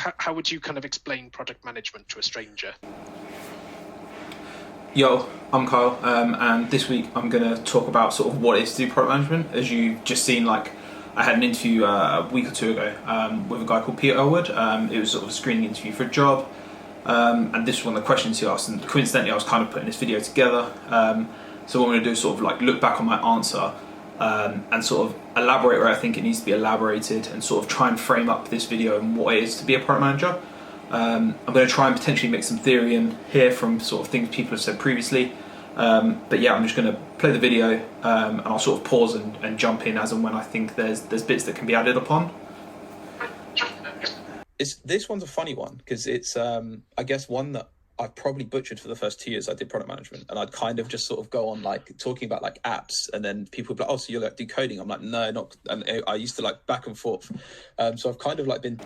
How would you kind of explain project management to a stranger? Yo, I'm Kyle, and this week I'm going to talk about sort of what it is to do product management. As you've just seen, like, I had an interview a week or two ago with a guy called Peter Elwood. It was sort of a screening interview for a job, and this was one of the questions he asked, and coincidentally I was kind of putting this video together. So what I'm going to do is sort of like look back on my answer and sort of elaborate where I think it needs to be elaborated, and sort of try and frame up this video and what it is to be a product manager. I'm going to try and potentially make some theory in here from sort of things people have said previously. But yeah, I'm just going to play the video and I'll sort of pause and jump in as and when I think there's bits that can be added upon. This one's a funny one because it's, I guess, one that I've probably butchered for the first 2 years I did product management, and I'd kind of just sort of go on like talking about like apps, and then people would be like, oh, so you're like do coding? I'm like, no, not. And I used to like back and forth. So I've kind of like been.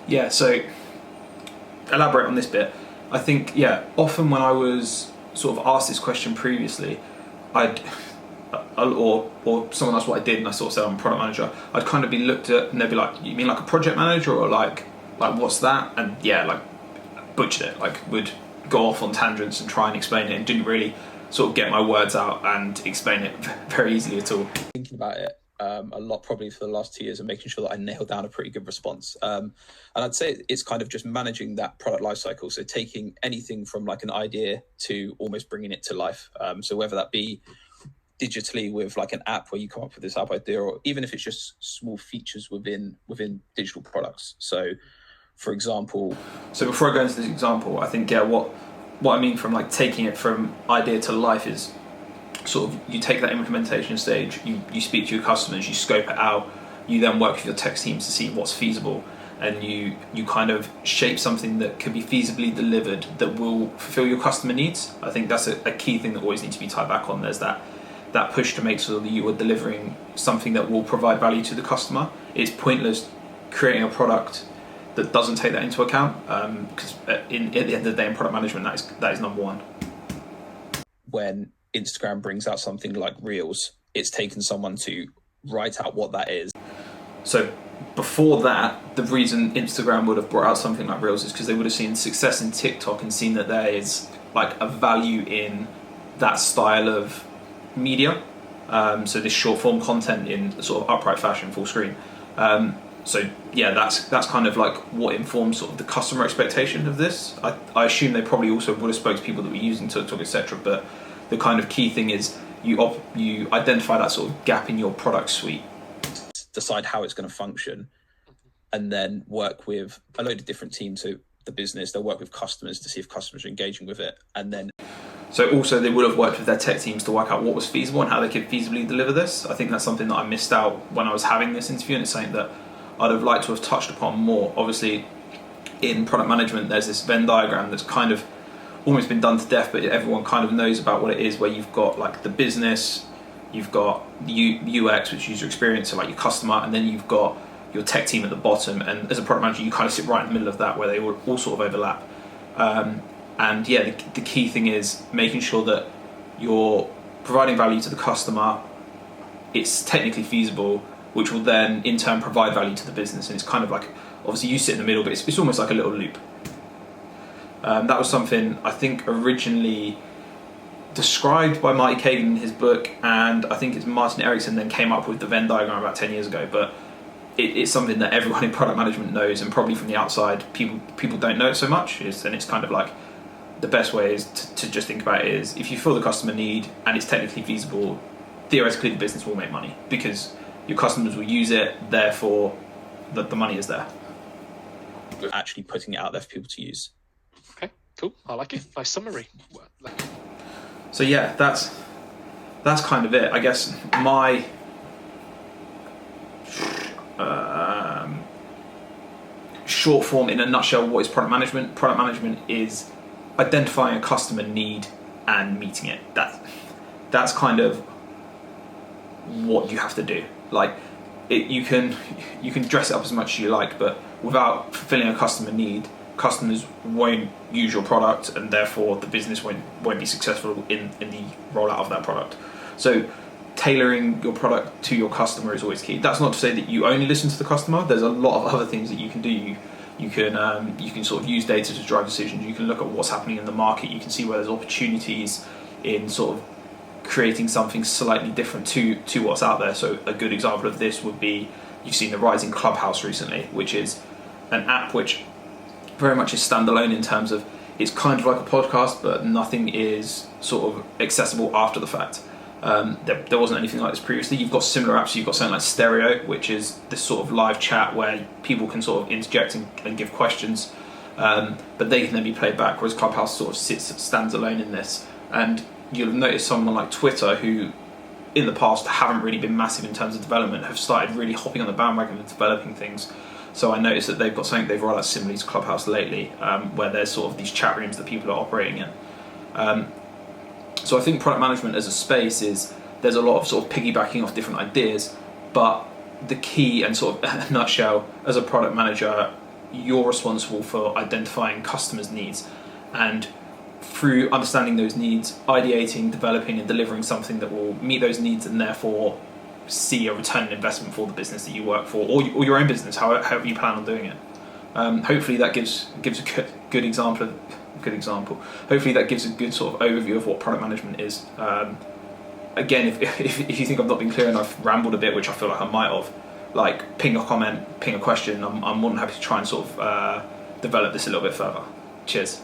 Yeah, so elaborate on this bit. I think, yeah, often when I was sort of asked this question previously, or someone asked what I did, and I sort of said I'm a product manager, I'd kind of be looked at and they'd be like, you mean like a project manager, or like what's that? And yeah, like butchered it, like would go off on tangents and try and explain it, and didn't really sort of get my words out and explain it very easily at all. Thinking about it a lot probably for the last 2 years and making sure that I nailed down a pretty good response. And I'd say it's kind of just managing that product lifecycle. So taking anything from like an idea to almost bringing it to life. So whether that be digitally with like an app where you come up with this app idea, or even if it's just small features within digital products. So for example, so before I go into this example, I think, yeah, what I mean from like taking it from idea to life is sort of you take that implementation stage, you speak to your customers, you scope it out, you then work with your tech teams to see what's feasible, and you kind of shape something that can be feasibly delivered that will fulfill your customer needs. I think that's a key thing that always needs to be tied back on. There's that push to make sure that you are delivering something that will provide value to the customer. It's pointless creating a product that doesn't take that into account, because at the end of the day in product management, that is number one. When Instagram brings out something like Reels, it's taken someone to write out what that is. So before that, the reason Instagram would have brought out something like Reels is because they would have seen success in TikTok and seen that there is like a value in that style of media. So this short form content in sort of upright fashion, full screen. So yeah, that's kind of like what informs sort of the customer expectation of this. I assume they probably also would have spoke to people that were using TikTok, etc. But the kind of key thing is you identify that sort of gap in your product suite, decide how it's going to function, and then work with a load of different teams. So the business, they'll work with customers to see if customers are engaging with it, and then so also they would have worked with their tech teams to work out what was feasible and how they could feasibly deliver this. I think that's something that I missed out when I was having this interview, and it's something that I'd have liked to have touched upon more. Obviously, in product management, there's this Venn diagram that's kind of almost been done to death, but everyone kind of knows about what it is, where you've got like the business, you've got the UX, which is user experience, so like your customer, and then you've got your tech team at the bottom. And as a product manager, you kind of sit right in the middle of that, where they all sort of overlap. And yeah, the key thing is making sure that you're providing value to the customer, it's technically feasible, which will then in turn provide value to the business. And it's kind of like, obviously you sit in the middle, but it's almost like a little loop. That was something I think originally described by Marty Kagan in his book, and I think it's Martin Erickson then came up with the Venn diagram about 10 years ago. But it's something that everyone in product management knows, and probably from the outside, people don't know it so much. And it's kind of like, the best way is to just think about it is, if you feel the customer need and it's technically feasible, theoretically the business will make money because your customers will use it, therefore the money is there. We're actually putting it out there for people to use. Okay, cool. I like it. Nice summary. So yeah, that's kind of it. I guess my short form in a nutshell, what is product management? Product management is identifying a customer need and meeting it. That's kind of what you have to do. Like you can dress it up as much as you like, but without fulfilling a customer need, customers won't use your product, and therefore the business won't be successful in the rollout of that product. So tailoring your product to your customer is always key. That's not to say that you only listen to the customer. There's a lot of other things that you can do. You can sort of use data to drive decisions. You can look at what's happening in the market. You can see where there's opportunities in sort of creating something slightly different to what's out there. So a good example of this would be, you've seen the rise in Clubhouse recently, which is an app which very much is standalone in terms of it's kind of like a podcast, but nothing is sort of accessible after the fact. There wasn't anything like this previously. You've got similar apps. You've got something like Stereo, which is this sort of live chat where people can sort of interject and give questions, but they can then be played back, whereas Clubhouse sort of stands alone in this. And you'll have noticed someone like Twitter, who in the past haven't really been massive in terms of development, have started really hopping on the bandwagon of developing things. So I noticed that they've got something they've rolled out similarly to Clubhouse lately, where there's sort of these chat rooms that people are operating in. So I think product management as a space there's a lot of sort of piggybacking off different ideas, but the key and sort of in a nutshell, as a product manager, you're responsible for identifying customers' needs, and through understanding those needs, ideating, developing and delivering something that will meet those needs and therefore see a return on investment for the business that you work for, or your own business, however you plan on doing it. Hopefully that gives a good example. Hopefully that gives a good sort of overview of what product management is. Again, if you think I've not been clear and I've rambled a bit, which I feel like I might have, like ping a comment, ping a question. I'm more than happy to try and sort of develop this a little bit further. Cheers.